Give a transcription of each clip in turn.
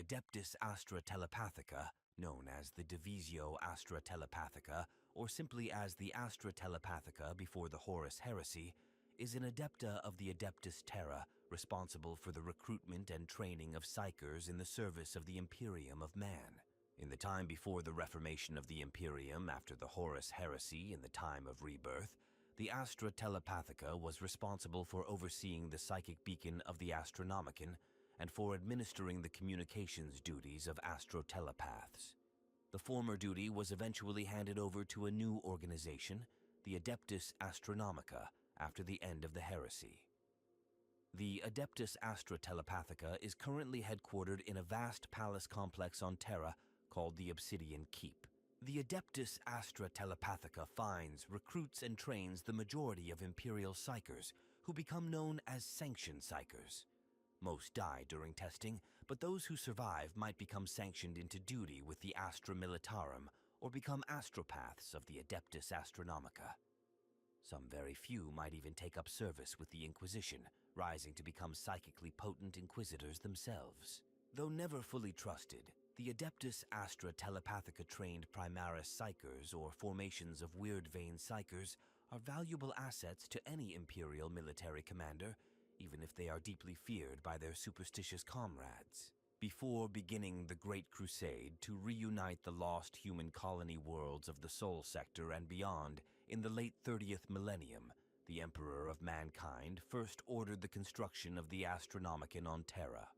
The Adeptus Astra Telepathica, known as the Divisio Astra Telepathica, or simply as the Astra Telepathica before the Horus Heresy, is an adepta of the Adeptus Terra responsible for the recruitment and training of psykers in the service of the Imperium of Man. In the time before the reformation of the Imperium after the Horus Heresy in the time of rebirth, the Astra Telepathica was responsible for overseeing the psychic beacon of the Astronomicon and for administering the communications duties of astrotelepaths. The former duty was eventually handed over to a new organization, the Adeptus Astronomica, after the end of the heresy. The Adeptus Astra Telepathica is currently headquartered in a vast palace complex on Terra called the Obsidian Keep. The Adeptus Astra Telepathica finds, recruits, and trains the majority of Imperial psykers, who become known as sanctioned psykers. Most die during testing, but those who survive might become sanctioned into duty with the Astra Militarum or become astropaths of the Adeptus Astronomica. Some very few might even take up service with the Inquisition, rising to become psychically potent inquisitors themselves. Though never fully trusted, the Adeptus Astra Telepathica trained primarchs psykers or formations of weird vein psykers are valuable assets to any Imperial military commander, even if they are deeply feared by their superstitious comrades. Before beginning the Great Crusade to reunite the lost human colony worlds of the Sol Sector and beyond in the late 30th millennium, the Emperor of Mankind first ordered the construction of the Astronomicon on Terra.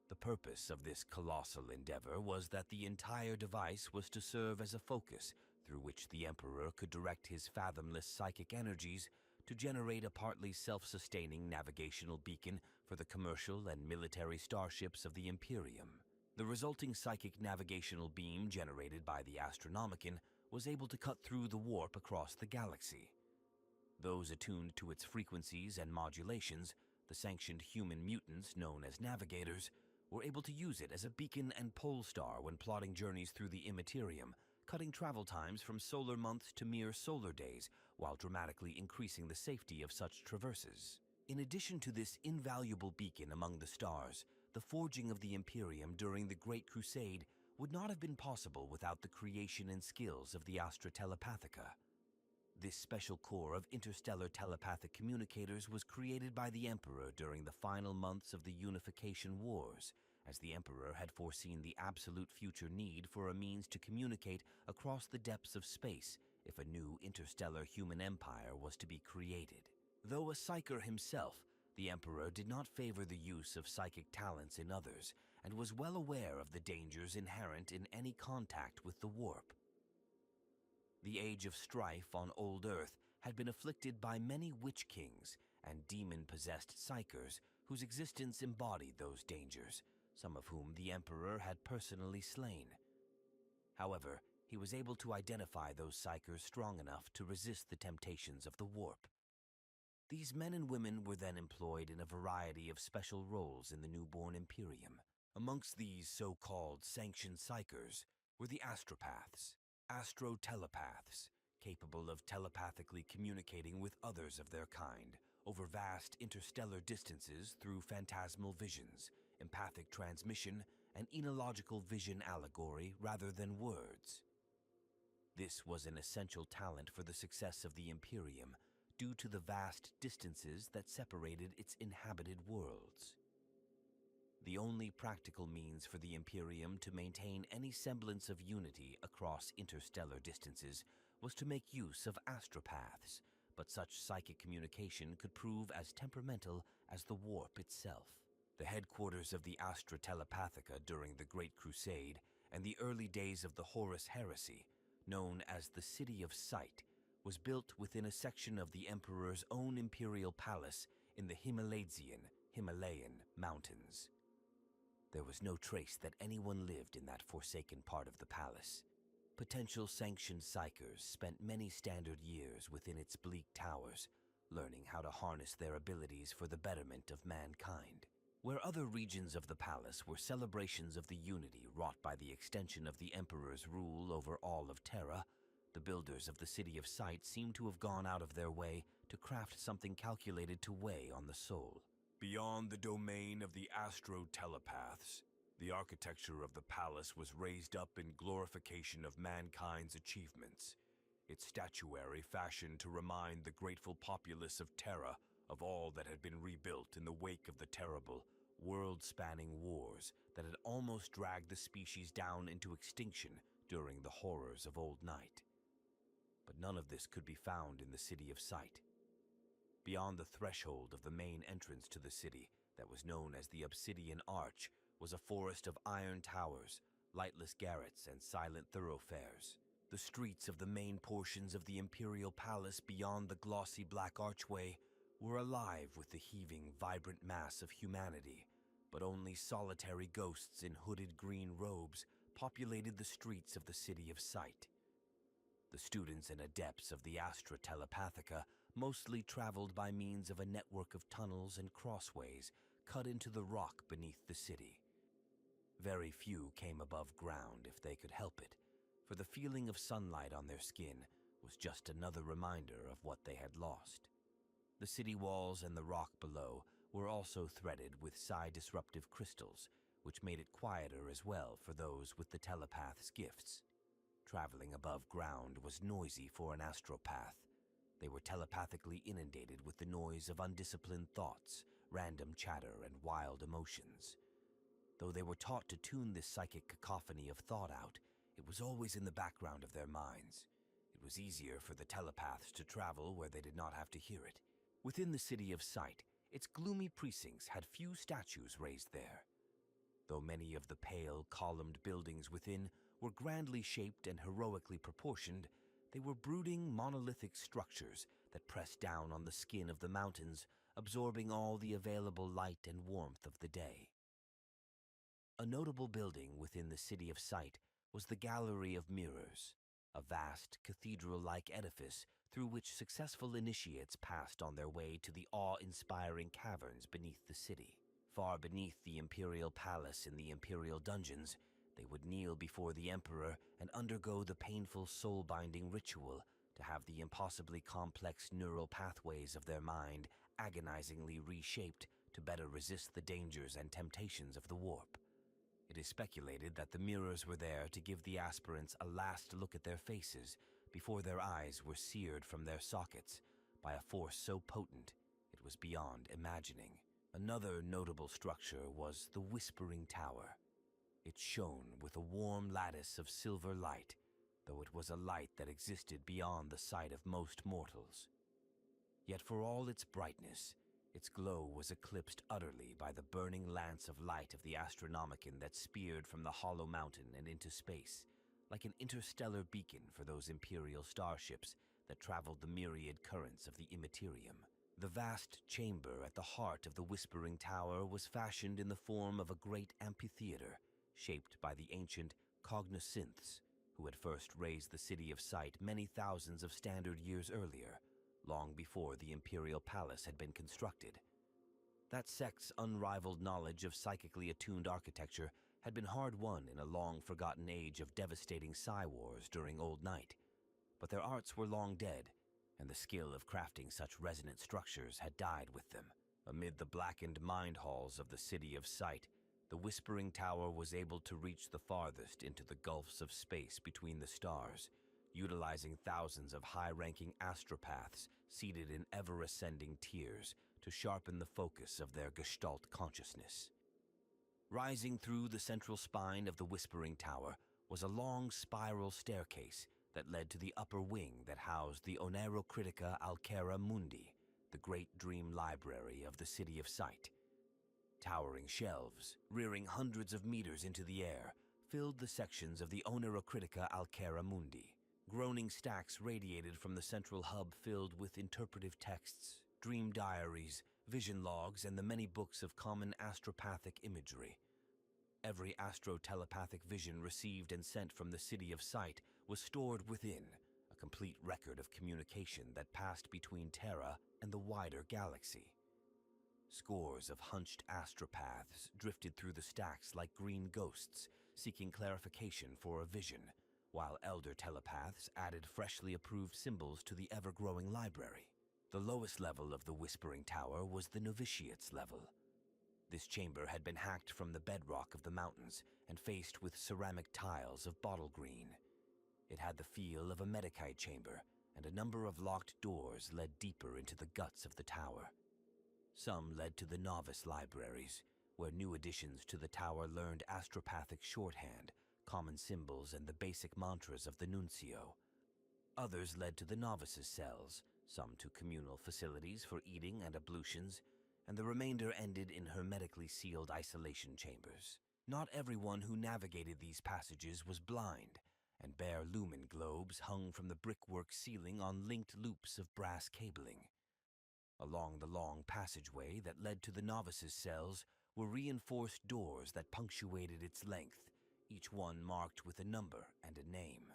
The purpose of this colossal endeavor was that the entire device was to serve as a focus through which the Emperor could direct his fathomless psychic energies to generate a partly self-sustaining navigational beacon for the commercial and military starships of the Imperium. The resulting psychic navigational beam generated by the Astronomicon was able to cut through the warp across the galaxy. Those attuned to its frequencies and modulations, the sanctioned human mutants known as navigators, were able to use it as a beacon and pole star when plotting journeys through the immaterium, cutting travel times from solar months to mere solar days while dramatically increasing the safety of such traverses. In addition to this invaluable beacon among the stars, the forging of the Imperium during the Great Crusade would not have been possible without the creation and skills of the Astra Telepathica. This special corps of interstellar telepathic communicators was created by the Emperor during the final months of the Unification Wars, as the Emperor had foreseen the absolute future need for a means to communicate across the depths of space if a new interstellar human empire was to be created. Though a psyker himself, the Emperor did not favor the use of psychic talents in others and was well aware of the dangers inherent in any contact with the warp. The age of strife on old Earth had been afflicted by many witch kings and demon-possessed psykers whose existence embodied those dangers, some of whom the Emperor had personally slain. However, he was able to identify those psykers strong enough to resist the temptations of the warp. These men and women were then employed in a variety of special roles in the newborn Imperium. Amongst these so-called sanctioned psykers were the astropaths, astrotelepaths, capable of telepathically communicating with others of their kind over vast interstellar distances through phantasmal visions, empathic transmission, and enological vision allegory rather than words. This was an essential talent for the success of the Imperium due to the vast distances that separated its inhabited worlds. The only practical means for the Imperium to maintain any semblance of unity across interstellar distances was to make use of astropaths, but such psychic communication could prove as temperamental as the warp itself. The headquarters of the Astra Telepathica during the Great Crusade and the early days of the Horus Heresy, known as the City of Sight, was built within a section of the Emperor's own imperial palace in the Himalayan mountains. There was no trace that anyone lived in that forsaken part of the palace. Potential sanctioned psykers spent many standard years within its bleak towers, learning how to harness their abilities for the betterment of mankind. Where other regions of the palace were celebrations of the unity wrought by the extension of the Emperor's rule over all of Terra, the builders of the City of Sight seemed to have gone out of their way to craft something calculated to weigh on the soul. Beyond the domain of the astro-telepaths, the architecture of the palace was raised up in glorification of mankind's achievements, its statuary fashioned to remind the grateful populace of Terra of all that had been rebuilt in the wake of the terrible, world-spanning wars that had almost dragged the species down into extinction during the horrors of Old Night. But none of this could be found in the City of Sight. Beyond the threshold of the main entrance to the city that was known as the Obsidian Arch was a forest of iron towers, lightless garrets, and silent thoroughfares. The streets of the main portions of the Imperial Palace beyond the glossy black archway were alive with the heaving, vibrant mass of humanity, but only solitary ghosts in hooded green robes populated the streets of the City of Sight. The students and adepts of the Astra Telepathica mostly traveled by means of a network of tunnels and crossways cut into the rock beneath the city. Very few came above ground if they could help it, for the feeling of sunlight on their skin was just another reminder of what they had lost. The city walls and the rock below were also threaded with psi-disruptive crystals, which made it quieter as well for those with the telepath's gifts. Traveling above ground was noisy for an astropath. They were telepathically inundated with the noise of undisciplined thoughts, random chatter, and wild emotions. Though they were taught to tune this psychic cacophony of thought out, it was always in the background of their minds. It was easier for the telepaths to travel where they did not have to hear it. Within the City of Sight, its gloomy precincts had few statues raised there. Though many of the pale, columned buildings within were grandly shaped and heroically proportioned, they were brooding, monolithic structures that pressed down on the skin of the mountains, absorbing all the available light and warmth of the day. A notable building within the City of Sight was the Gallery of Mirrors, a vast, cathedral-like edifice through which successful initiates passed on their way to the awe-inspiring caverns beneath the city. Far beneath the Imperial Palace in the Imperial Dungeons, they would kneel before the Emperor and undergo the painful soul-binding ritual to have the impossibly complex neural pathways of their mind agonizingly reshaped to better resist the dangers and temptations of the warp. It is speculated that the mirrors were there to give the aspirants a last look at their faces before their eyes were seared from their sockets by a force so potent it was beyond imagining. Another notable structure was the Whispering Tower. It shone with a warm lattice of silver light, though it was a light that existed beyond the sight of most mortals. Yet for all its brightness, its glow was eclipsed utterly by the burning lance of light of the Astronomicon that speared from the hollow mountain and into space, like an interstellar beacon for those Imperial starships that traveled the myriad currents of the Imperium. The vast chamber at the heart of the Whispering Tower was fashioned in the form of a great amphitheater, shaped by the ancient cognoscynths, who had first raised the City of Sight many thousands of standard years earlier, long before the Imperial Palace had been constructed. That sect's unrivaled knowledge of psychically attuned architecture had been hard-won in a long-forgotten age of devastating psi wars during Old Night, but their arts were long dead, and the skill of crafting such resonant structures had died with them. Amid the blackened mind halls of the City of Sight, the Whispering Tower was able to reach the farthest into the gulfs of space between the stars, utilizing thousands of high-ranking astropaths seated in ever-ascending tiers to sharpen the focus of their gestalt consciousness. Rising through the central spine of the Whispering Tower was a long spiral staircase that led to the upper wing that housed the Oneirocritica Alcara Mundi, the great dream library of the City of Sight. Towering shelves, rearing hundreds of meters into the air, filled the sections of the Oneirocritica Alcara Mundi. Groaning stacks radiated from the central hub filled with interpretive texts, dream diaries, vision logs, and the many books of common astropathic imagery. Every astro-telepathic vision received and sent from the City of Sight was stored within, a complete record of communication that passed between Terra and the wider galaxy. Scores of hunched astropaths drifted through the stacks like green ghosts, seeking clarification for a vision, while elder telepaths added freshly approved symbols to the ever-growing library. The lowest level of the Whispering Tower was the Novitiate's level. This chamber had been hacked from the bedrock of the mountains and faced with ceramic tiles of bottle green. It had the feel of a Medicite chamber, and a number of locked doors led deeper into the guts of the tower. Some led to the novice libraries, where new additions to the tower learned astropathic shorthand, common symbols, and the basic mantras of the nuncio. Others led to the novices' cells, some to communal facilities for eating and ablutions, and the remainder ended in hermetically sealed isolation chambers. Not everyone who navigated these passages was blind, and bare lumen globes hung from the brickwork ceiling on linked loops of brass cabling. Along the long passageway that led to the novices' cells were reinforced doors that punctuated its length, each one marked with a number and a name.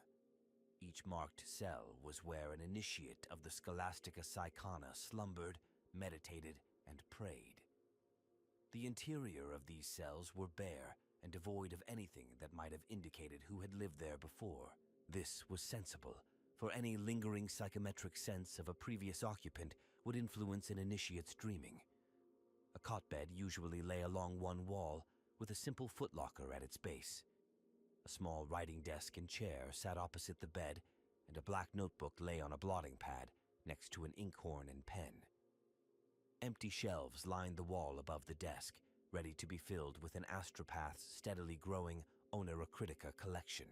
Each marked cell was where an initiate of the Scholastica Psykana slumbered, meditated, and prayed. The interior of these cells were bare and devoid of anything that might have indicated who had lived there before. This was sensible, for any lingering psychometric sense of a previous occupant would influence an initiate's dreaming. A cot bed usually lay along one wall, with a simple footlocker at its base. A small writing desk and chair sat opposite the bed, and a black notebook lay on a blotting pad next to an inkhorn and pen. Empty shelves lined the wall above the desk, ready to be filled with an astropath's steadily growing Onera Critica collection.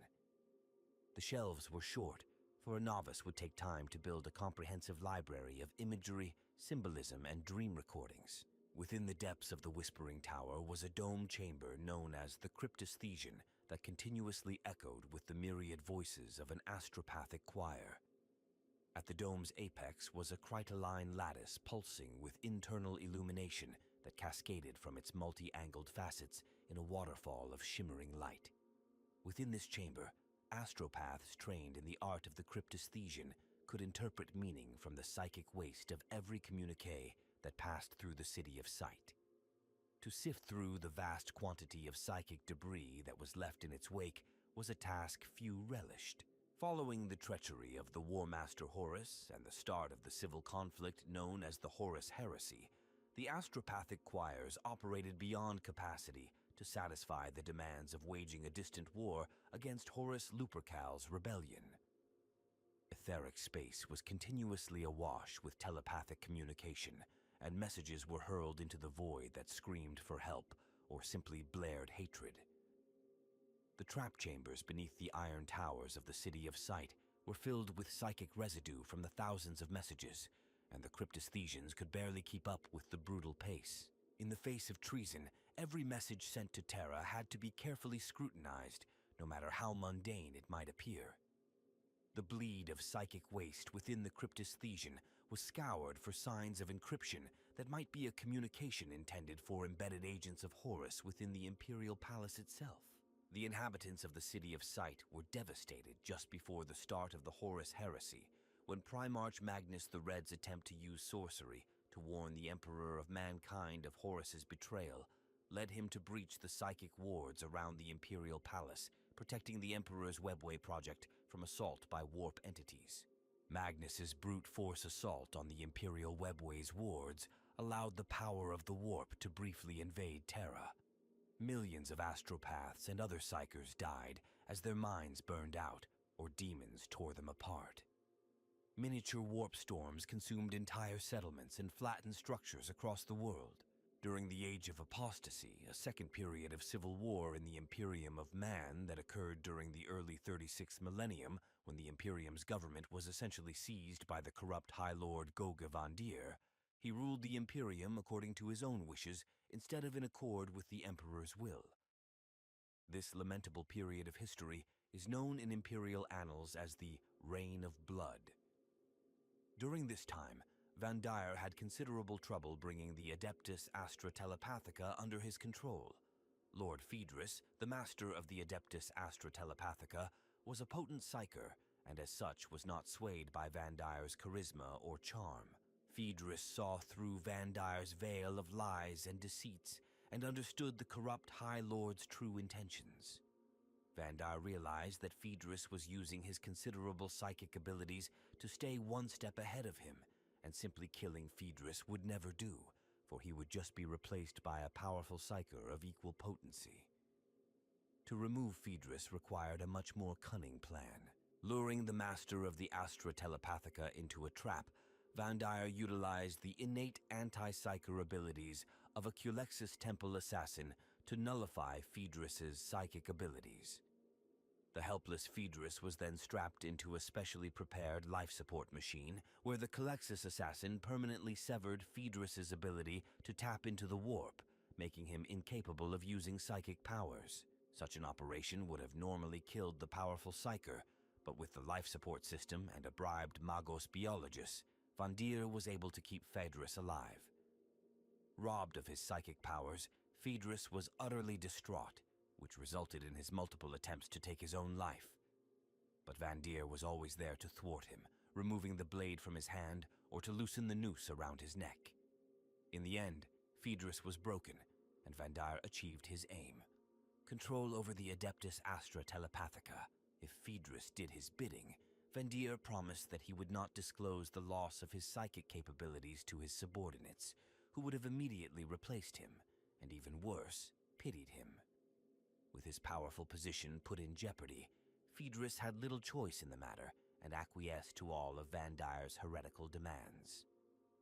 The shelves were short, for a novice would take time to build a comprehensive library of imagery, symbolism, and dream recordings. Within the depths of the Whispering Tower was a dome chamber known as the Cryptosthesian that continuously echoed with the myriad voices of an astropathic choir. At the dome's apex was a crystalline lattice pulsing with internal illumination that cascaded from its multi-angled facets in a waterfall of shimmering light. Within this chamber, astropaths trained in the art of the Cryptosthesian could interpret meaning from the psychic waste of every communique that passed through the city of sight. To sift through the vast quantity of psychic debris that was left in its wake was a task few relished. Following the treachery of the War Master Horus and the start of the civil conflict known as the Horus Heresy, the astropathic choirs operated beyond capacity to satisfy the demands of waging a distant war against Horus Lupercal's rebellion. Etheric space was continuously awash with telepathic communication, and messages were hurled into the void that screamed for help or simply blared hatred. The trap chambers beneath the iron towers of the City of Sight were filled with psychic residue from the thousands of messages, and the Cryptosthesians could barely keep up with the brutal pace. In the face of treason, every message sent to Terra had to be carefully scrutinized, no matter how mundane it might appear. The bleed of psychic waste within the Cryptosthesian was scoured for signs of encryption that might be a communication intended for embedded agents of Horus within the Imperial Palace itself. The inhabitants of the City of Sight were devastated just before the start of the Horus Heresy, when Primarch Magnus the Red's attempt to use sorcery to warn the Emperor of mankind of Horus's betrayal led him to breach the psychic wards around the Imperial Palace, protecting the Emperor's Webway project from assault by warp entities. Magnus's brute force assault on the Imperial Webway's wards allowed the power of the warp to briefly invade Terra. Millions of astropaths and other psykers died as their minds burned out or demons tore them apart. Miniature warp storms consumed entire settlements and flattened structures across the world. During the Age of Apostasy, a second period of civil war in the Imperium of Man that occurred during the early 36th millennium, when the Imperium's government was essentially seized by the corrupt High Lord Goga von Deer, he ruled the Imperium according to his own wishes instead of in accord with the Emperor's will. This lamentable period of history is known in Imperial annals as the Reign of Blood. During this time, Van Dyer had considerable trouble bringing the Adeptus Astra Telepathica under his control. Lord Phaedrus, the master of the Adeptus Astra Telepathica, was a potent psyker, and as such was not swayed by Van Dyer's charisma or charm. Phaedrus saw through Van Dyer's veil of lies and deceits, and understood the corrupt High Lord's true intentions. Van Dyer realized that Phaedrus was using his considerable psychic abilities to stay one step ahead of him, and simply killing Phaedrus would never do, for he would just be replaced by a powerful psyker of equal potency. To remove Phaedrus required a much more cunning plan. Luring the master of the Astra Telepathica into a trap, Vandire utilized the innate anti-psyker abilities of a Culexus Temple assassin to nullify Phaedrus's psychic abilities. The helpless Phaedrus was then strapped into a specially prepared life support machine, where the Culexus assassin permanently severed Phaedrus's ability to tap into the warp, making him incapable of using psychic powers. Such an operation would have normally killed the powerful psyker, but with the life support system and a bribed Magos biologist, Vandire was able to keep Phaedrus alive. Robbed of his psychic powers, Phaedrus was utterly distraught, which resulted in his multiple attempts to take his own life. But Vandire was always there to thwart him, removing the blade from his hand or to loosen the noose around his neck. In the end, Phaedrus was broken, and Vandire achieved his aim: control over the Adeptus Astra Telepathica. If Phaedrus did his bidding, Vandire promised that he would not disclose the loss of his psychic capabilities to his subordinates, who would have immediately replaced him, and even worse, pitied him. With his powerful position put in jeopardy, Phaedrus had little choice in the matter and acquiesced to all of Vandire's heretical demands.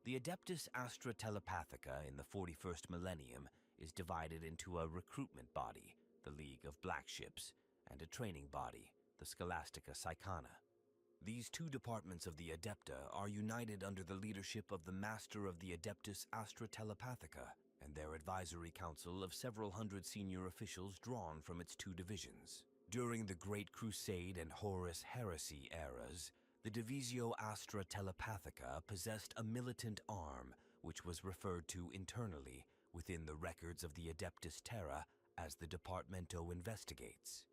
The Adeptus Astra Telepathica in the 41st millennium is divided into a recruitment body, the League of Black Ships, and a training body, the Scholastica Psykana. These two departments of the Adepta are united under the leadership of the Master of the Adeptus Astra Telepathica and their advisory council of several hundred senior officials drawn from its two divisions. During the Great Crusade and Horus Heresy eras, the Divisio Astra Telepathica possessed a militant arm, which was referred to internally within the records of the Adeptus Terra as the Departamento Investigates.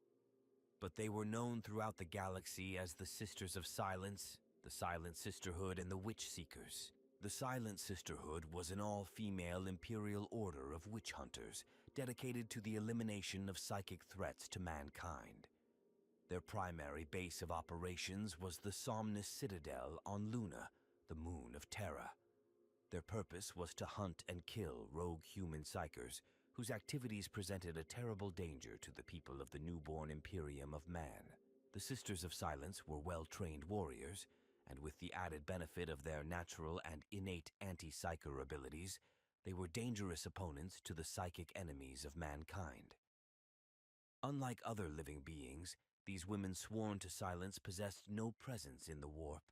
But they were known throughout the galaxy as the Sisters of Silence, the Silent Sisterhood, and the Witch Seekers. The Silent Sisterhood was an all-female imperial order of witch hunters dedicated to the elimination of psychic threats to mankind. Their primary base of operations was the Somnus Citadel on Luna, the moon of Terra. Their purpose was to hunt and kill rogue human psykers whose activities presented a terrible danger to the people of the newborn Imperium of man. The Sisters of Silence were well-trained warriors, and with the added benefit of their natural and innate anti-psyker abilities, they were dangerous opponents to the psychic enemies of mankind. Unlike other living beings, these women sworn to silence possessed no presence in the warp,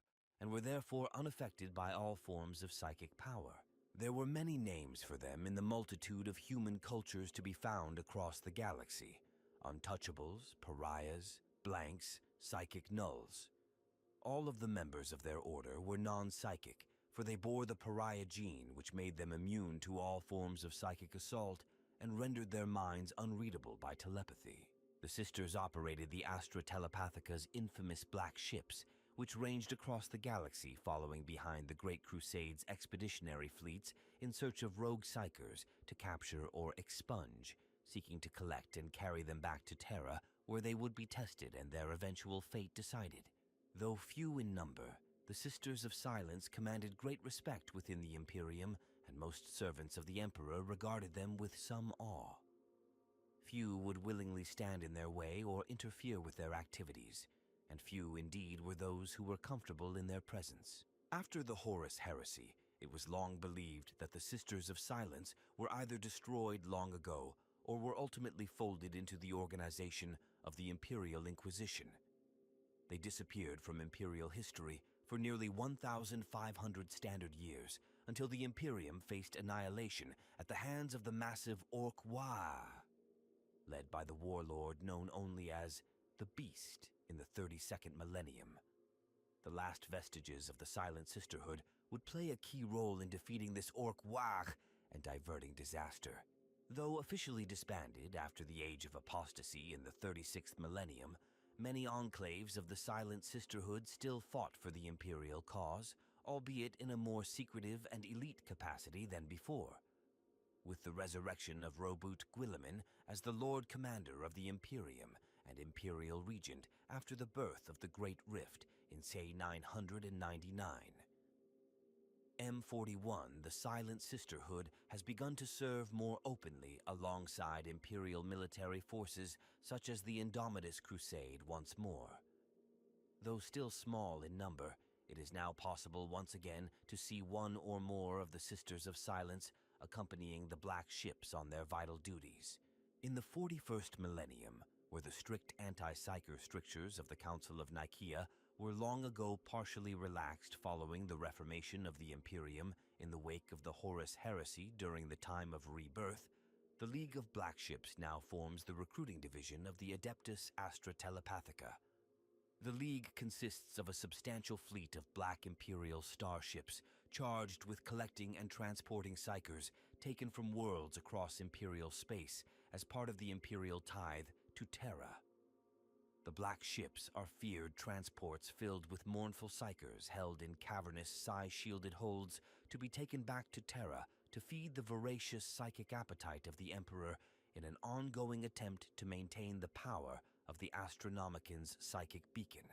and were therefore unaffected by all forms of psychic power. There were many names for them in the multitude of human cultures to be found across the galaxy: untouchables, pariahs, blanks, psychic nulls. All of the members of their order were non-psychic, for they bore the pariah gene, which made them immune to all forms of psychic assault and rendered their minds unreadable by telepathy. The sisters operated the Astra Telepathica's infamous black ships, which ranged across the galaxy following behind the Great Crusade's expeditionary fleets in search of rogue psykers to capture or expunge, seeking to collect and carry them back to Terra, where they would be tested and their eventual fate decided. Though few in number, the Sisters of Silence commanded great respect within the Imperium, and most servants of the Emperor regarded them with some awe. Few would willingly stand in their way or interfere with their activities, and few indeed were those who were comfortable in their presence. After the Horus Heresy, it was long believed that the Sisters of Silence were either destroyed long ago or were ultimately folded into the organization of the Imperial Inquisition. They disappeared from Imperial history for nearly 1,500 standard years until the Imperium faced annihilation at the hands of the massive Orc-Wa, led by the warlord known only as the Beast in the 32nd millennium. The last vestiges of the Silent Sisterhood would play a key role in defeating this Orc-Wa and diverting disaster. Though officially disbanded after the Age of Apostasy in the 36th millennium, many enclaves of the Silent Sisterhood still fought for the Imperial cause, albeit in a more secretive and elite capacity than before. With the resurrection of Robut Guilliman as the Lord Commander of the Imperium and Imperial Regent after the birth of the Great Rift in, say, 999. M41, the Silent Sisterhood, has begun to serve more openly alongside Imperial military forces such as the Indomitus Crusade once more. Though still small in number, it is now possible once again to see one or more of the Sisters of Silence accompanying the Black Ships on their vital duties. In the 41st millennium, where the strict anti-psyker strictures of the Council of Nicaea were long ago partially relaxed following the reformation of the Imperium in the wake of the Horus Heresy during the time of rebirth, the League of Black Ships now forms the recruiting division of the Adeptus Astra Telepathica. The League consists of a substantial fleet of Black Imperial starships charged with collecting and transporting psykers taken from worlds across Imperial space as part of the Imperial tithe to Terra. The Black Ships are feared transports filled with mournful psykers held in cavernous, psi-shielded holds to be taken back to Terra to feed the voracious psychic appetite of the Emperor in an ongoing attempt to maintain the power of the Astronomican's psychic beacon.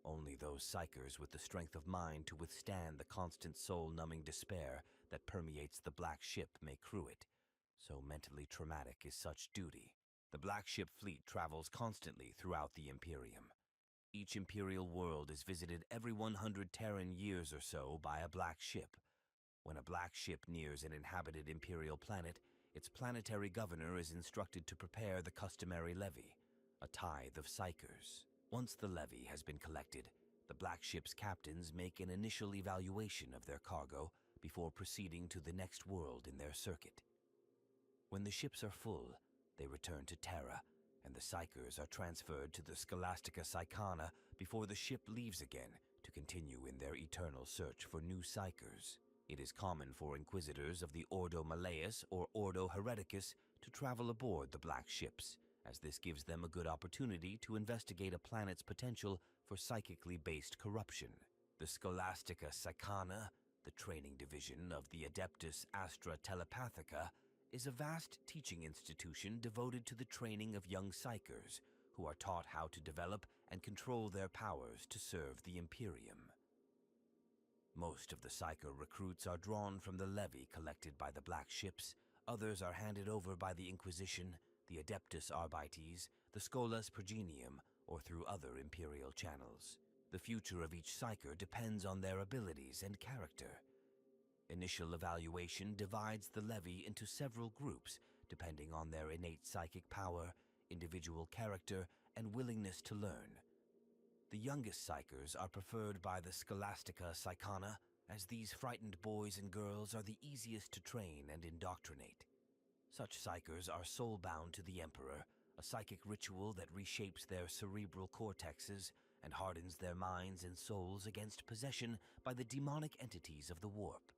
Only those psykers with the strength of mind to withstand the constant soul-numbing despair that permeates the Black Ship may crew it. So mentally traumatic is such duty. The Black Ship fleet travels constantly throughout the Imperium. Each Imperial world is visited every 100 Terran years or so by a Black Ship. When a Black Ship nears an inhabited Imperial planet, its planetary governor is instructed to prepare the customary levy, a tithe of psykers. Once the levy has been collected, the Black Ship's captains make an initial evaluation of their cargo before proceeding to the next world in their circuit. When the ships are full, they return to Terra, and the psykers are transferred to the Scholastica Psykana before the ship leaves again to continue in their eternal search for new psykers. It is common for inquisitors of the Ordo Malleus or Ordo Hereticus to travel aboard the Black Ships, as this gives them a good opportunity to investigate a planet's potential for psychically based corruption. The Scholastica Psykana, the training division of the Adeptus Astra Telepathica, is a vast teaching institution devoted to the training of young psykers who are taught how to develop and control their powers to serve the Imperium. Most of the psyker recruits are drawn from the levy collected by the Black Ships. Others are handed over by the Inquisition, the Adeptus Arbites, the Scholas Progenium, or through other Imperial channels. The future of each psyker depends on their abilities and character. Initial evaluation divides the levy into several groups depending on their innate psychic power, individual character, and willingness to learn. The youngest psykers are preferred by the Scholastica Psykana, as these frightened boys and girls are the easiest to train and indoctrinate. Such psykers are soul-bound to the Emperor, a psychic ritual that reshapes their cerebral cortexes and hardens their minds and souls against possession by the demonic entities of the warp.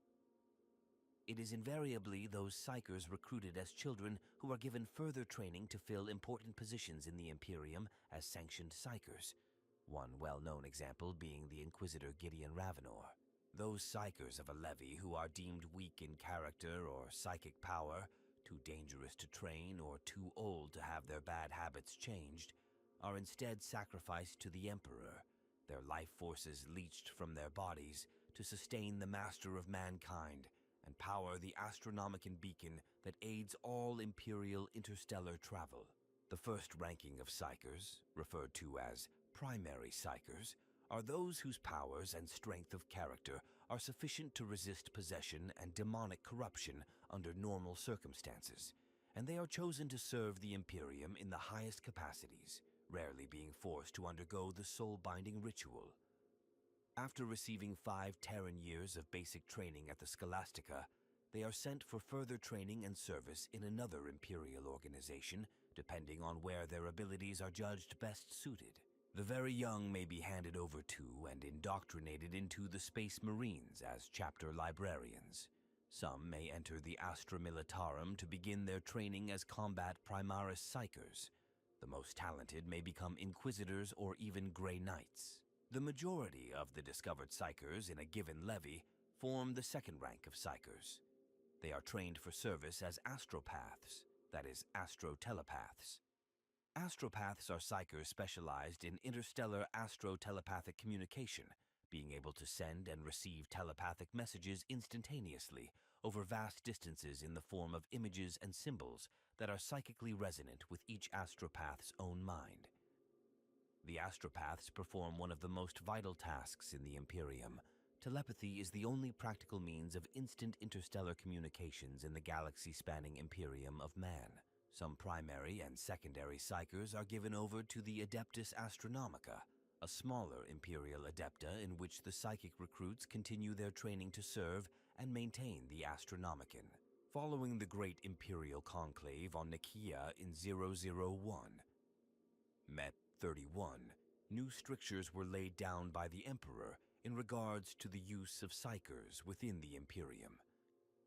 It is invariably those psykers recruited as children who are given further training to fill important positions in the Imperium as sanctioned psykers, one well-known example being the Inquisitor Gideon Ravenor. Those psykers of a levy who are deemed weak in character or psychic power, too dangerous to train or too old to have their bad habits changed, are instead sacrificed to the Emperor, their life forces leached from their bodies to sustain the Master of Mankind and power the Astronomican beacon that aids all Imperial interstellar travel. The first ranking of psykers, referred to as primary psykers, are those whose powers and strength of character are sufficient to resist possession and demonic corruption under normal circumstances, and they are chosen to serve the Imperium in the highest capacities, rarely being forced to undergo the soul-binding ritual. After receiving 5 Terran years of basic training at the Scholastica, they are sent for further training and service in another Imperial organization, depending on where their abilities are judged best suited. The very young may be handed over to and indoctrinated into the Space Marines as chapter librarians. Some may enter the Astra Militarum to begin their training as combat primarchs psykers. The most talented may become Inquisitors or even Grey Knights. The majority of the discovered psykers in a given levy form the second rank of psykers. They are trained for service as astropaths, that is, astro-telepaths. Astropaths are psykers specialized in interstellar astro-telepathic communication, being able to send and receive telepathic messages instantaneously over vast distances in the form of images and symbols that are psychically resonant with each astropath's own mind. The astropaths perform one of the most vital tasks in the Imperium. Telepathy is the only practical means of instant interstellar communications in the galaxy-spanning Imperium of man. Some primary and secondary psykers are given over to the Adeptus Astronomica, a smaller Imperial Adepta in which the psychic recruits continue their training to serve and maintain the Astronomicon. Following the Great Imperial Conclave on Nicaea in 001, Met 31, new strictures were laid down by the Emperor in regards to the use of psykers within the Imperium.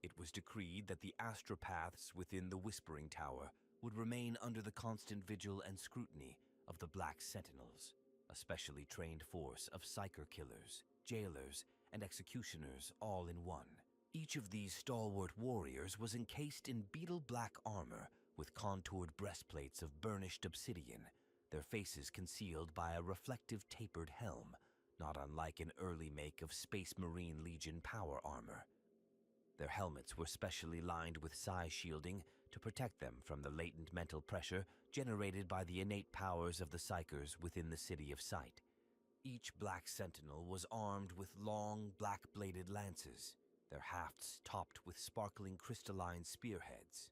It was decreed that the astropaths within the Whispering Tower would remain under the constant vigil and scrutiny of the Black Sentinels, a specially trained force of psyker killers, jailers, and executioners all in one. Each of these stalwart warriors was encased in beetle-black armor with contoured breastplates of burnished obsidian, their faces concealed by a reflective tapered helm, not unlike an early make of Space Marine Legion power armor. Their helmets were specially lined with psi shielding to protect them from the latent mental pressure generated by the innate powers of the psykers within the City of Sight. Each Black Sentinel was armed with long, black-bladed lances, their hafts topped with sparkling crystalline spearheads.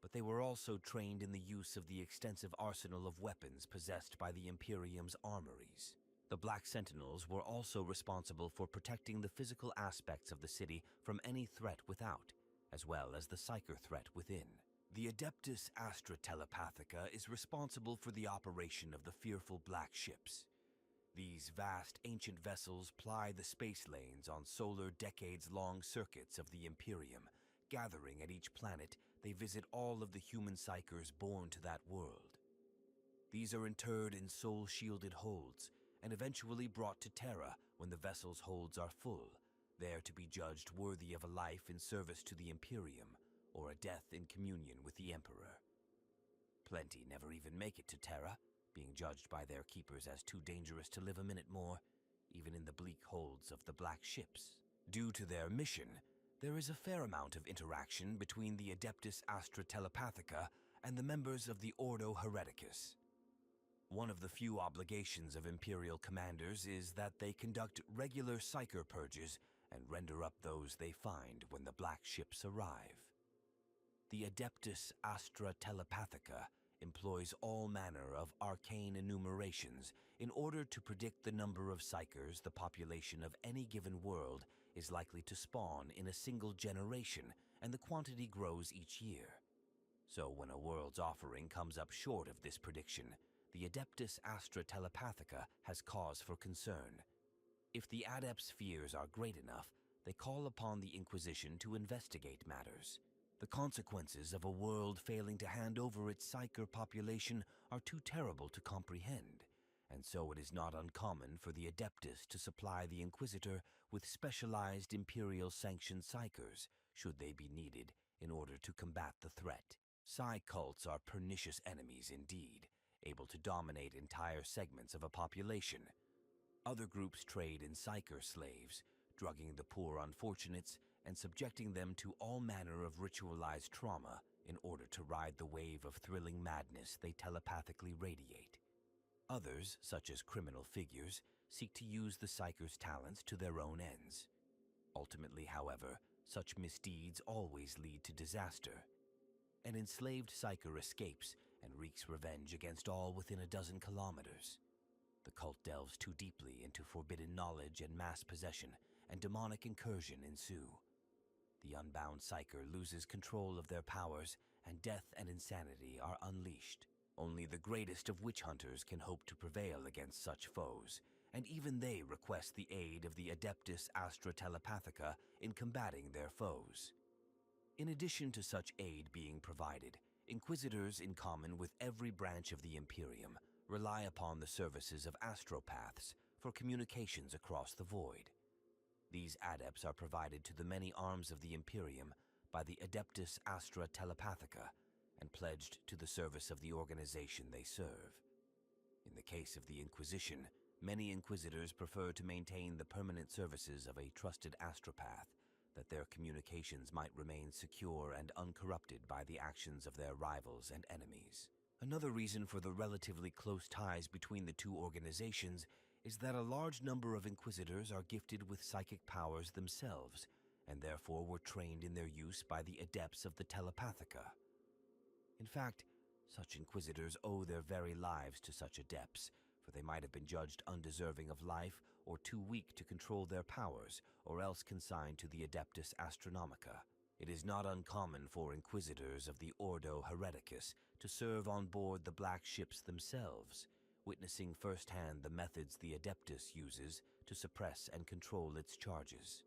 But they were also trained in the use of the extensive arsenal of weapons possessed by the Imperium's armories. The Black Sentinels were also responsible for protecting the physical aspects of the city from any threat without, as well as the psyker threat within. The Adeptus Astra Telepathica is responsible for the operation of the fearful black ships. These vast ancient vessels ply the space lanes on solar decades-long circuits of the Imperium. Gathering at each planet, they visit all of the human psykers born to that world. These are interred in soul-shielded holds, and eventually brought to Terra when the vessel's holds are full, there to be judged worthy of a life in service to the Imperium, or a death in communion with the Emperor. Plenty never even make it to Terra, being judged by their keepers as too dangerous to live a minute more, even in the bleak holds of the black ships. Due to their mission, there is a fair amount of interaction between the Adeptus Astra Telepathica and the members of the Ordo Hereticus. One of the few obligations of Imperial commanders is that they conduct regular psyker purges and render up those they find when the black ships arrive. The Adeptus Astra Telepathica employs all manner of arcane enumerations in order to predict the number of psykers the population of any given world is likely to spawn in a single generation, and the quantity grows each year. So when a world's offering comes up short of this prediction, the Adeptus Astra Telepathica has cause for concern. If the adepts' fears are great enough, they call upon the Inquisition to investigate matters. The consequences of a world failing to hand over its psyker population are too terrible to comprehend, and so it is not uncommon for the Adeptus to supply the Inquisitor with specialized Imperial-sanctioned psykers, should they be needed, in order to combat the threat. Psi cults are pernicious enemies indeed, able to dominate entire segments of a population. Other groups trade in psyker slaves, drugging the poor unfortunates and subjecting them to all manner of ritualized trauma in order to ride the wave of thrilling madness they telepathically radiate. Others, such as criminal figures, seek to use the psyker's talents to their own ends. Ultimately, however, such misdeeds always lead to disaster. An enslaved psyker escapes and wreaks revenge against all within a dozen kilometers. The cult delves too deeply into forbidden knowledge and mass possession, and demonic incursion ensue. The unbound psyker loses control of their powers, and death and insanity are unleashed. Only the greatest of witch hunters can hope to prevail against such foes, and even they request the aid of the Adeptus Astra Telepathica in combating their foes. In addition to such aid being provided, Inquisitors, in common with every branch of the Imperium, rely upon the services of astropaths for communications across the void. These adepts are provided to the many arms of the Imperium by the Adeptus Astra Telepathica and pledged to the service of the organization they serve. In the case of the Inquisition, Many Inquisitors prefer to maintain the permanent services of a trusted astropath, that their communications might remain secure and uncorrupted by the actions of their rivals and enemies. Another reason for the relatively close ties between the two organizations is that a large number of Inquisitors are gifted with psychic powers themselves, and therefore were trained in their use by the Adepts of the Telepathica. In fact, such Inquisitors owe their very lives to such Adepts, for they might have been judged undeserving of life or too weak to control their powers, or else consigned to the Adeptus Astronomica. It is not uncommon for Inquisitors of the Ordo Hereticus to serve on board the Black Ships themselves, witnessing firsthand the methods the Adeptus uses to suppress and control its charges.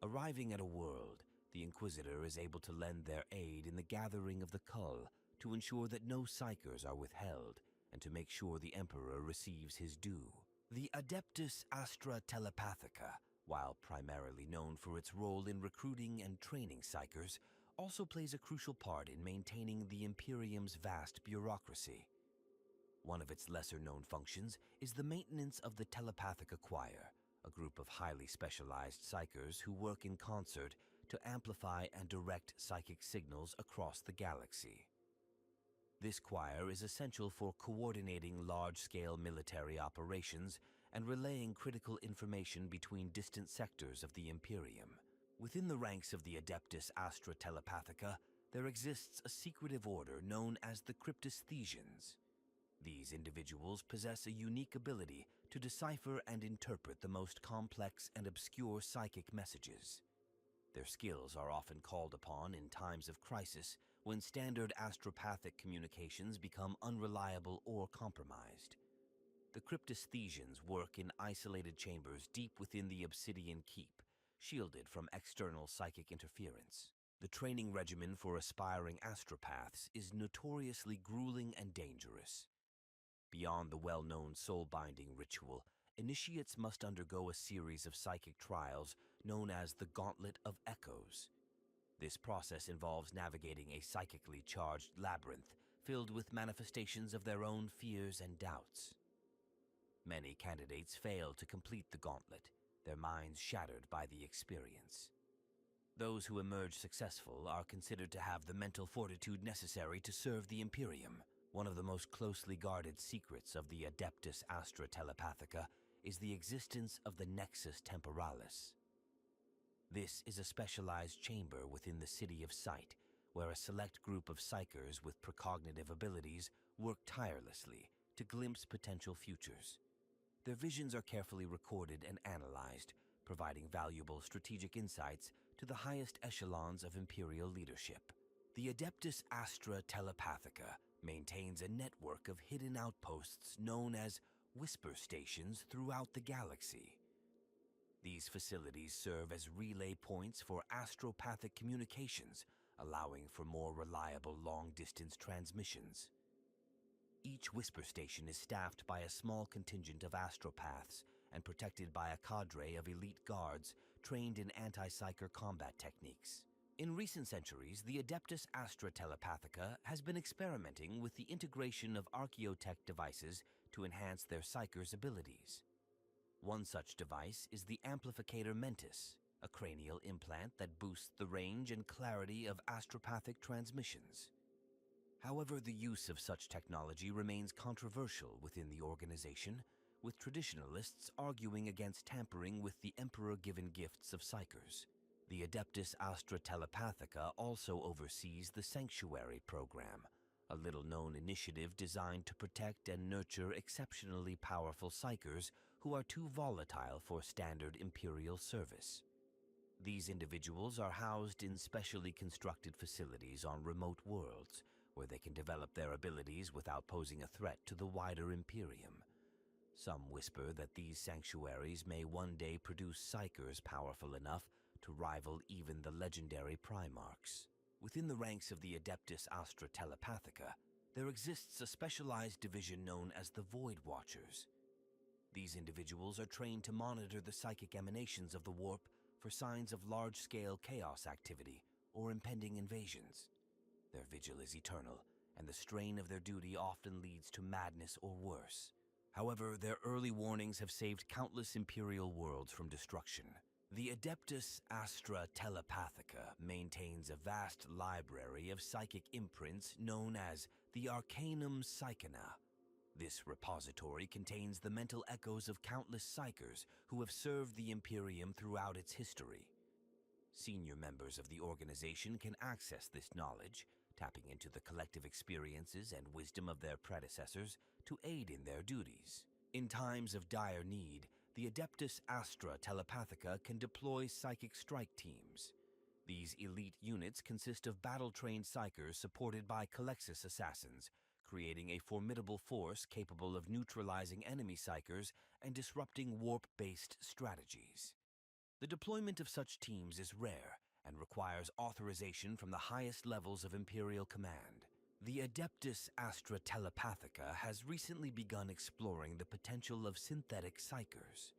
Arriving at a world, the Inquisitor is able to lend their aid in the gathering of the cull to ensure that no psykers are withheld and to make sure the Emperor receives his due. The Adeptus Astra Telepathica, while primarily known for its role in recruiting and training psykers, also plays a crucial part in maintaining the Imperium's vast bureaucracy. One of its lesser-known functions is the maintenance of the Telepathica Choir, a group of highly specialized psykers who work in concert to amplify and direct psychic signals across the galaxy. This choir is essential for coordinating large-scale military operations and relaying critical information between distant sectors of the Imperium. Within the ranks of the Adeptus Astra Telepathica, there exists a secretive order known as the Cryptesthesians. These individuals possess a unique ability to decipher and interpret the most complex and obscure psychic messages. Their skills are often called upon in times of crisis when standard astropathic communications become unreliable or compromised. The Cryptesthesians work in isolated chambers deep within the Obsidian Keep, shielded from external psychic interference. The training regimen for aspiring astropaths is notoriously grueling and dangerous. Beyond the well-known soul-binding ritual, initiates must undergo a series of psychic trials known as the Gauntlet of Echoes. This process involves navigating a psychically charged labyrinth filled with manifestations of their own fears and doubts. Many candidates fail to complete the gauntlet, their minds shattered by the experience. Those who emerge successful are considered to have the mental fortitude necessary to serve the Imperium. One of the most closely guarded secrets of the Adeptus Astra Telepathica is the existence of the Nexus Temporalis. This is a specialized chamber within the City of Sight, where a select group of psykers with precognitive abilities work tirelessly to glimpse potential futures. Their visions are carefully recorded and analyzed, providing valuable strategic insights to the highest echelons of Imperial leadership. The Adeptus Astra Telepathica maintains a network of hidden outposts known as whisper stations throughout the galaxy. These facilities serve as relay points for astropathic communications, allowing for more reliable long-distance transmissions. Each whisper station is staffed by a small contingent of astropaths and protected by a cadre of elite guards trained in anti-psyker combat techniques. In recent centuries, the Adeptus Astra Telepathica has been experimenting with the integration of archaeotech devices to enhance their psykers' abilities. One such device is the Amplificator Mentis, a cranial implant that boosts the range and clarity of astropathic transmissions. However, the use of such technology remains controversial within the organization, with traditionalists arguing against tampering with the Emperor-given gifts of psykers. The Adeptus Astra Telepathica also oversees the Sanctuary Program, a little-known initiative designed to protect and nurture exceptionally powerful psykers who are too volatile for standard Imperial service. These individuals are housed in specially constructed facilities on remote worlds, where they can develop their abilities without posing a threat to the wider Imperium. Some whisper that these sanctuaries may one day produce psykers powerful enough to rival even the legendary primarchs. Within the ranks of the Adeptus Astra Telepathica, there exists a specialized division known as the Void Watchers. These individuals are trained to monitor the psychic emanations of the warp for signs of large-scale chaos activity or impending invasions. Their vigil is eternal, and the strain of their duty often leads to madness or worse. However, their early warnings have saved countless Imperial worlds from destruction. The Adeptus Astra Telepathica maintains a vast library of psychic imprints known as the Arcanum Psykana. This repository contains the mental echoes of countless psykers who have served the Imperium throughout its history. Senior members of the organization can access this knowledge, tapping into the collective experiences and wisdom of their predecessors to aid in their duties. In times of dire need, the Adeptus Astra Telepathica can deploy psychic strike teams. These elite units consist of battle-trained psykers supported by Calexis assassins, creating a formidable force capable of neutralizing enemy psykers and disrupting warp-based strategies. The deployment of such teams is rare and requires authorization from the highest levels of Imperial command. The Adeptus Astra Telepathica has recently begun exploring the potential of synthetic psykers.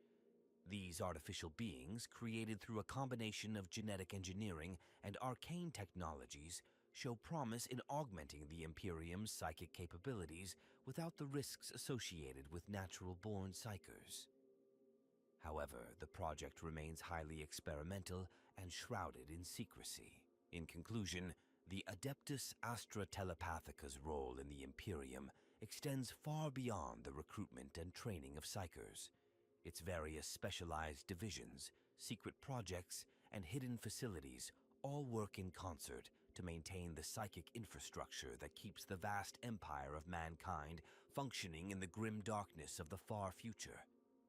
These artificial beings, created through a combination of genetic engineering and arcane technologies, show promise in augmenting the Imperium's psychic capabilities without the risks associated with natural-born psykers. However, the project remains highly experimental and shrouded in secrecy. In conclusion, the Adeptus Astra Telepathica's role in the Imperium extends far beyond the recruitment and training of psykers. Its various specialized divisions, secret projects, and hidden facilities all work in concert to maintain the psychic infrastructure that keeps the vast empire of mankind functioning in the grim darkness of the far future.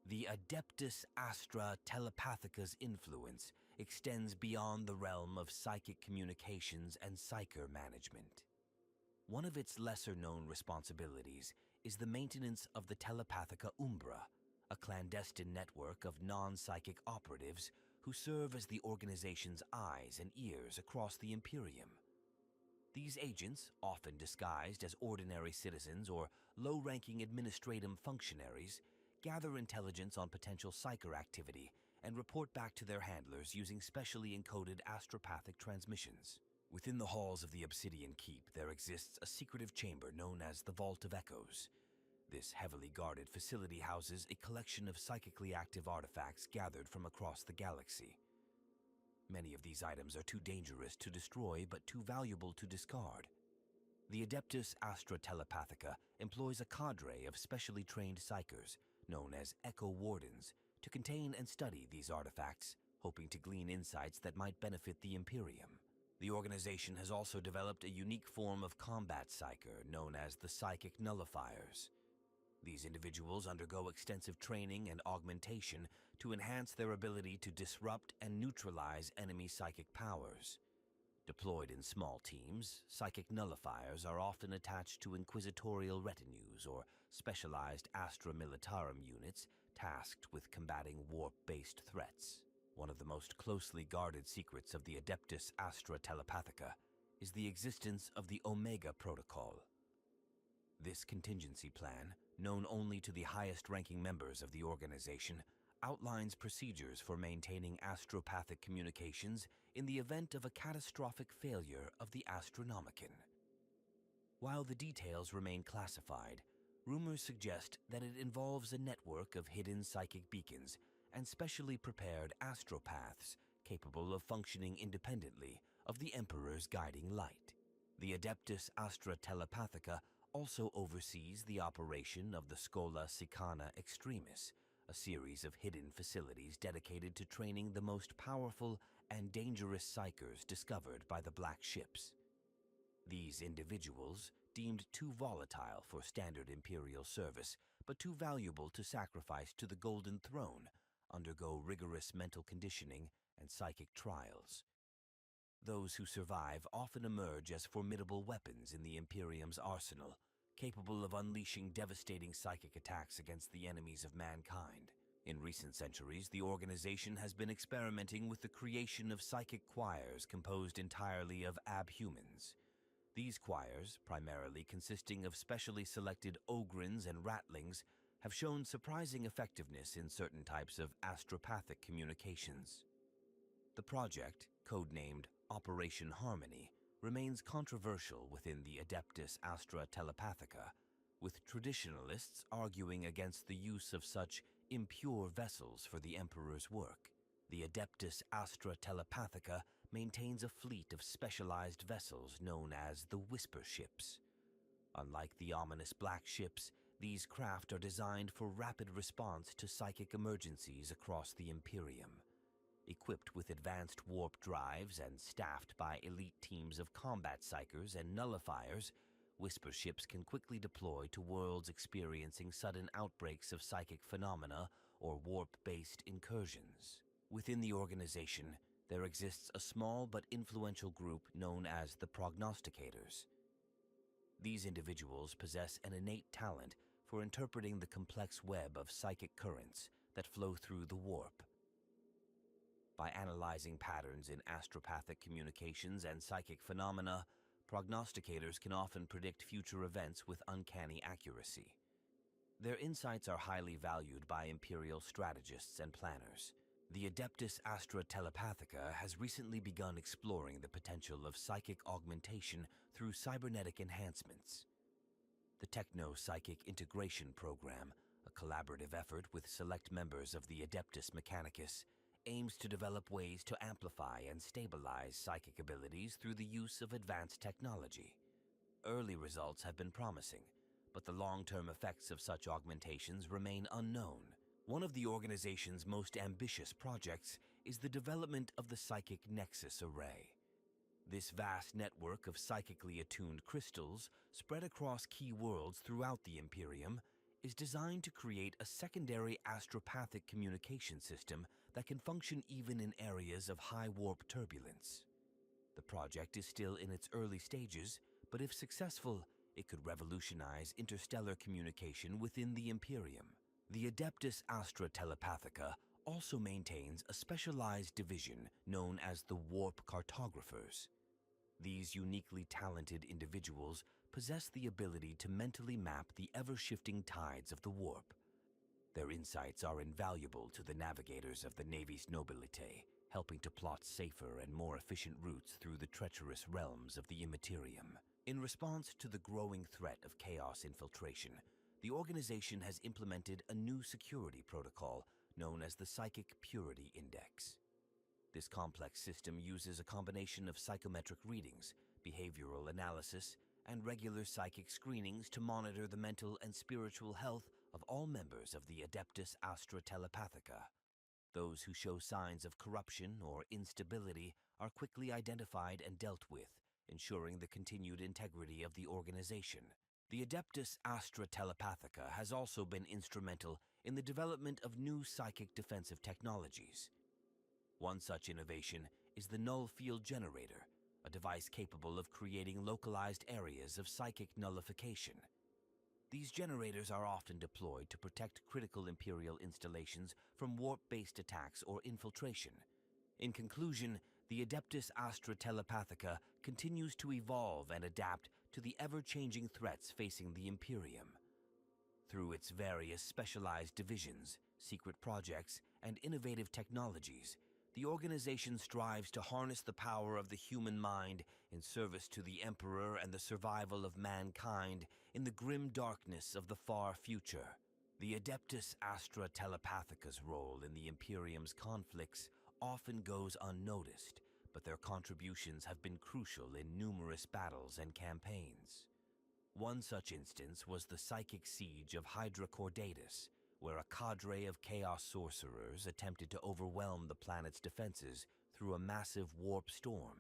The Adeptus Astra Telepathica's influence extends beyond the realm of psychic communications and psyker management. One of its lesser-known responsibilities is the maintenance of the Telepathica Umbra, a clandestine network of non-psychic operatives who serve as the organization's eyes and ears across the Imperium. These agents, often disguised as ordinary citizens or low-ranking administrative functionaries, gather intelligence on potential psyker activity and report back to their handlers using specially encoded astropathic transmissions. Within the halls of the Obsidian Keep, there exists a secretive chamber known as the Vault of Echoes. This heavily guarded facility houses a collection of psychically active artifacts gathered from across the galaxy. Many of these items are too dangerous to destroy but too valuable to discard. The Adeptus Astra Telepathica employs a cadre of specially trained psykers, known as Echo Wardens, to contain and study these artifacts, hoping to glean insights that might benefit the Imperium. The organization has also developed a unique form of combat psyker known as the Psychic Nullifiers. These individuals undergo extensive training and augmentation to enhance their ability to disrupt and neutralize enemy psychic powers. Deployed in small teams, psychic nullifiers are often attached to inquisitorial retinues or specialized Astra Militarum units tasked with combating warp-based threats. One of the most closely guarded secrets of the Adeptus Astra Telepathica is the existence of the Omega Protocol. This contingency plan, known only to the highest-ranking members of the organization, outlines procedures for maintaining astropathic communications in the event of a catastrophic failure of the Astronomicon. While the details remain classified, rumors suggest that it involves a network of hidden psychic beacons and specially prepared astropaths capable of functioning independently of the Emperor's guiding light. The Adeptus Astra Telepathica also oversees the operation of the Scholastica Psykana Extremis, a series of hidden facilities dedicated to training the most powerful and dangerous psykers discovered by the Black Ships. These individuals, deemed too volatile for standard Imperial service, but too valuable to sacrifice to the Golden Throne, undergo rigorous mental conditioning and psychic trials. Those who survive often emerge as formidable weapons in the Imperium's arsenal, capable of unleashing devastating psychic attacks against the enemies of mankind. In recent centuries, the organization has been experimenting with the creation of psychic choirs composed entirely of abhumans. These choirs, primarily consisting of specially selected ogrins and ratlings, have shown surprising effectiveness in certain types of astropathic communications. The project, codenamed Operation Harmony, remains controversial within the Adeptus Astra Telepathica, with traditionalists arguing against the use of such impure vessels for the Emperor's work. The Adeptus Astra Telepathica maintains a fleet of specialized vessels known as the Whisper Ships. Unlike the ominous Black Ships, these craft are designed for rapid response to psychic emergencies across the Imperium. Equipped with advanced warp drives and staffed by elite teams of combat psykers and nullifiers, Whisper Ships can quickly deploy to worlds experiencing sudden outbreaks of psychic phenomena or warp-based incursions. Within the organization, there exists a small but influential group known as the Prognosticators. These individuals possess an innate talent for interpreting the complex web of psychic currents that flow through the warp. By analyzing patterns in astropathic communications and psychic phenomena, prognosticators can often predict future events with uncanny accuracy. Their insights are highly valued by Imperial strategists and planners. The Adeptus Astra Telepathica has recently begun exploring the potential of psychic augmentation through cybernetic enhancements. The Techno-Psychic Integration Program, a collaborative effort with select members of the Adeptus Mechanicus, aims to develop ways to amplify and stabilize psychic abilities through the use of advanced technology. Early results have been promising, but the long-term effects of such augmentations remain unknown. One of the organization's most ambitious projects is the development of the Psychic Nexus Array. This vast network of psychically attuned crystals, spread across key worlds throughout the Imperium, is designed to create a secondary astropathic communication system that can function even in areas of high warp turbulence. The project is still in its early stages, but if successful, it could revolutionize interstellar communication within the Imperium. The Adeptus Astra Telepathica also maintains a specialized division known as the Warp Cartographers. These uniquely talented individuals possess the ability to mentally map the ever-shifting tides of the warp. Their insights are invaluable to the navigators of the Navis Nobilite, helping to plot safer and more efficient routes through the treacherous realms of the Immaterium. In response to the growing threat of chaos infiltration, the organization has implemented a new security protocol known as the Psychic Purity Index. This complex system uses a combination of psychometric readings, behavioral analysis, and regular psychic screenings to monitor the mental and spiritual health of all members of the Adeptus Astra Telepathica. Those who show signs of corruption or instability are quickly identified and dealt with, ensuring the continued integrity of the organization. The Adeptus Astra Telepathica has also been instrumental in the development of new psychic defensive technologies. One such innovation is the Null Field Generator, a device capable of creating localized areas of psychic nullification. These generators are often deployed to protect critical Imperial installations from warp-based attacks or infiltration. In conclusion, the Adeptus Astra Telepathica continues to evolve and adapt to the ever-changing threats facing the Imperium. Through its various specialized divisions, secret projects, and innovative technologies, the organization strives to harness the power of the human mind in service to the Emperor and the survival of mankind in the grim darkness of the far future. The Adeptus Astra Telepathica's role in the Imperium's conflicts often goes unnoticed, but their contributions have been crucial in numerous battles and campaigns. One such instance was the psychic siege of Hydra Cordatus, where a cadre of chaos sorcerers attempted to overwhelm the planet's defenses through a massive warp storm.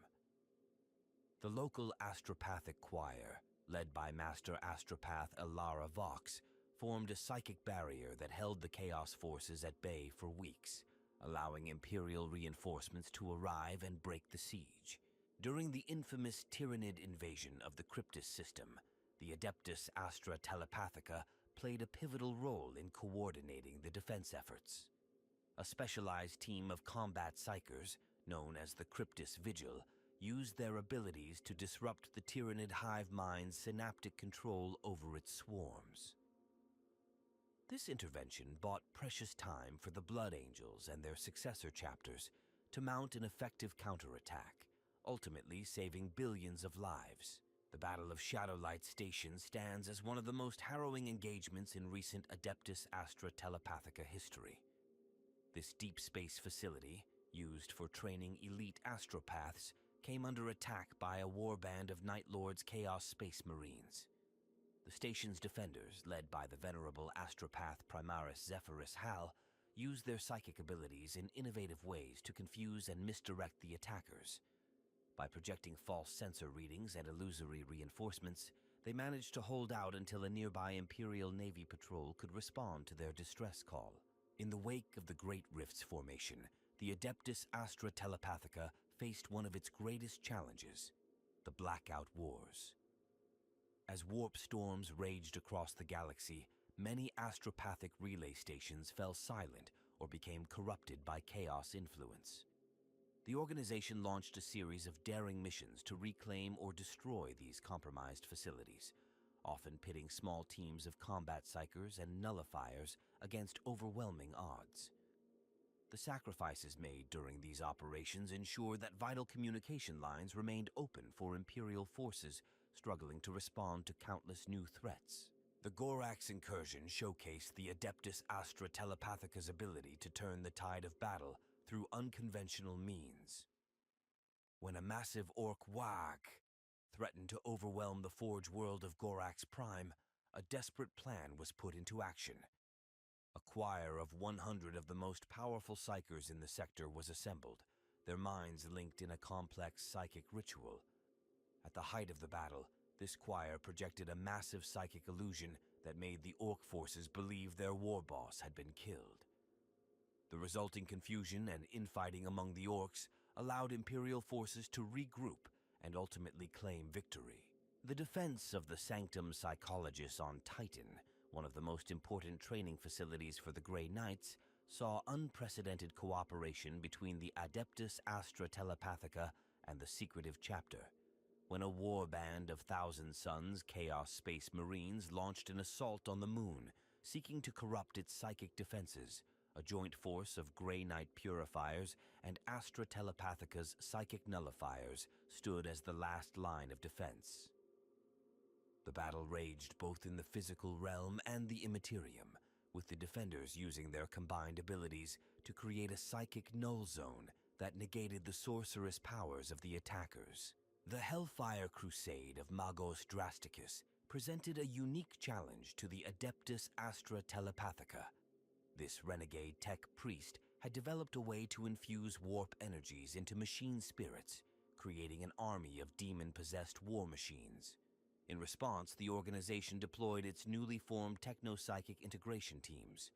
The local astropathic choir, led by Master Astropath Elara Vox, formed a psychic barrier that held the chaos forces at bay for weeks, allowing Imperial reinforcements to arrive and break the siege. During the infamous Tyrannid invasion of the Cryptus system, the Adeptus Astra Telepathica played a pivotal role in coordinating the defense efforts. A specialized team of combat psykers, known as the Cryptus Vigil, used their abilities to disrupt the Tyrannid hive mind's synaptic control over its swarms. This intervention bought precious time for the Blood Angels and their successor chapters to mount an effective counterattack, ultimately saving billions of lives. The Battle of Shadowlight Station stands as one of the most harrowing engagements in recent Adeptus Astra Telepathica history. This deep space facility, used for training elite astropaths, came under attack by a warband of Night Lord's Chaos Space Marines. The station's defenders, led by the venerable astropath primarchs Zephyrus Hal, used their psychic abilities in innovative ways to confuse and misdirect the attackers. By projecting false sensor readings and illusory reinforcements, they managed to hold out until a nearby Imperial Navy patrol could respond to their distress call. In the wake of the Great Rifts formation, the Adeptus Astra Telepathica faced one of its greatest challenges, the Blackout Wars. As warp storms raged across the galaxy, many astropathic relay stations fell silent or became corrupted by chaos influence. The organization launched a series of daring missions to reclaim or destroy these compromised facilities, often pitting small teams of combat psykers and nullifiers against overwhelming odds. The sacrifices made during these operations ensured that vital communication lines remained open for Imperial forces struggling to respond to countless new threats. The Gorax incursion showcased the Adeptus Astra Telepathica's ability to turn the tide of battle through unconventional means. When a massive orc wag threatened to overwhelm the Forge world of Gorax Prime, a desperate plan was put into action. A choir of 100 of the most powerful psykers in the sector was assembled, their minds linked in a complex psychic ritual. At the height of the battle, this choir projected a massive psychic illusion that made the orc forces believe their war boss had been killed. The resulting confusion and infighting among the orcs allowed Imperial forces to regroup and ultimately claim victory. The defense of the Sanctum Psychologis on Titan, one of the most important training facilities for the Grey Knights, saw unprecedented cooperation between the Adeptus Astra Telepathica and the secretive chapter. When a war band of Thousand Sons Chaos Space Marines launched an assault on the moon, seeking to corrupt its psychic defenses, a joint force of Grey Knight purifiers and Astra Telepathica's psychic nullifiers stood as the last line of defense. The battle raged both in the physical realm and the Imperium, with the defenders using their combined abilities to create a psychic null zone that negated the sorcerous powers of the attackers. The Hellfire Crusade of Magos Drasticus presented a unique challenge to the Adeptus Astra Telepathica. This renegade tech priest had developed a way to infuse warp energies into machine spirits, creating an army of demon-possessed war machines. In response, the organization deployed its newly formed techno-psychic integration teams.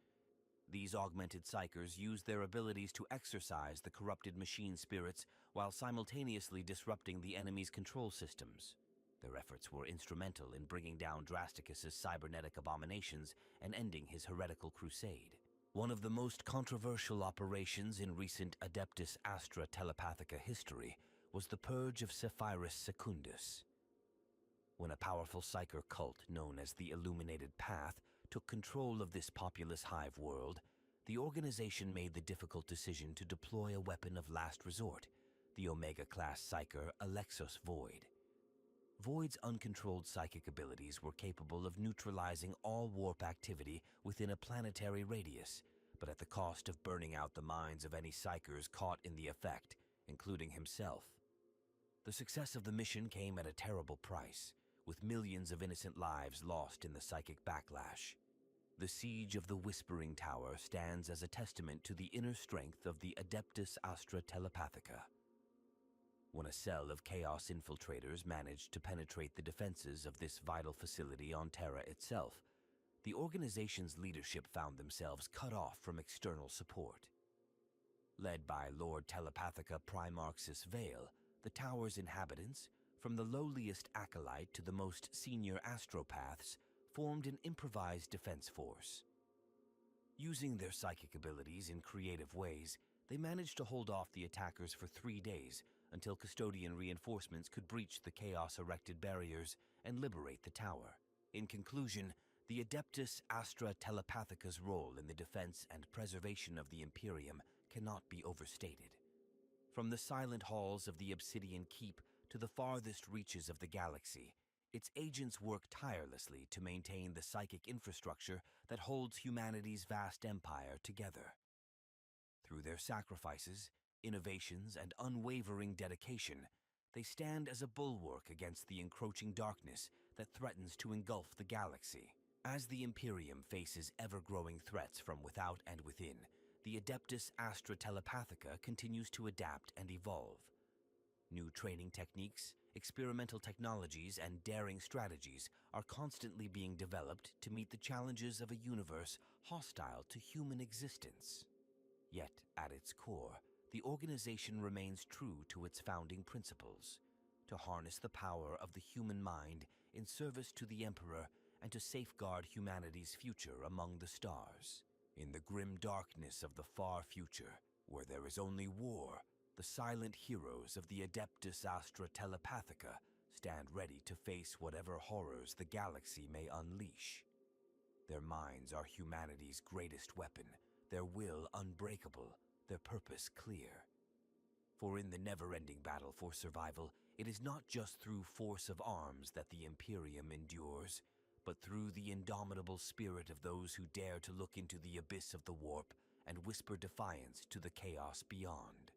These augmented psykers used their abilities to exorcise the corrupted machine spirits while simultaneously disrupting the enemy's control systems. Their efforts were instrumental in bringing down Drasticus's cybernetic abominations and ending his heretical crusade. One of the most controversial operations in recent Adeptus Astra Telepathica history was the Purge of Zephyrus Secundus. When a powerful psyker cult known as the Illuminated Path took control of this populous hive world, the organization made the difficult decision to deploy a weapon of last resort, the Omega-class psyker Alexos Void. Void's uncontrolled psychic abilities were capable of neutralizing all warp activity within a planetary radius, but at the cost of burning out the minds of any psykers caught in the effect, including himself. The success of the mission came at a terrible price, with millions of innocent lives lost in the psychic backlash. The siege of the Whispering Tower stands as a testament to the inner strength of the Adeptus Astra Telepathica. When a cell of chaos infiltrators managed to penetrate the defenses of this vital facility on Terra itself, the organization's leadership found themselves cut off from external support. Led by Lord Telepathica Primarchs Vale, the tower's inhabitants, from the lowliest acolyte to the most senior astropaths, formed an improvised defense force. Using their psychic abilities in creative ways, they managed to hold off the attackers for 3 days until custodian reinforcements could breach the chaos-erected barriers and liberate the tower. In conclusion, the Adeptus Astra Telepathica's role in the defense and preservation of the Imperium cannot be overstated. From the silent halls of the Obsidian Keep to the farthest reaches of the galaxy, Its agents work tirelessly to maintain the psychic infrastructure that holds humanity's vast empire together. Through their sacrifices, innovations, and unwavering dedication, they stand as a bulwark against the encroaching darkness that threatens to engulf the galaxy. As the Imperium faces ever-growing threats from without and within, the Adeptus Astra Telepathica continues to adapt and evolve. New training techniques, experimental technologies, and daring strategies are constantly being developed to meet the challenges of a universe hostile to human existence. Yet, at its core, the organization remains true to its founding principles: to harness the power of the human mind in service to the Emperor and to safeguard humanity's future among the stars. In the grim darkness of the far future, where there is only war, the silent heroes of the Adeptus Astra Telepathica stand ready to face whatever horrors the galaxy may unleash. Their minds are humanity's greatest weapon, their will unbreakable, their purpose clear. For in the never-ending battle for survival, it is not just through force of arms that the Imperium endures, but through the indomitable spirit of those who dare to look into the abyss of the warp and whisper defiance to the chaos beyond.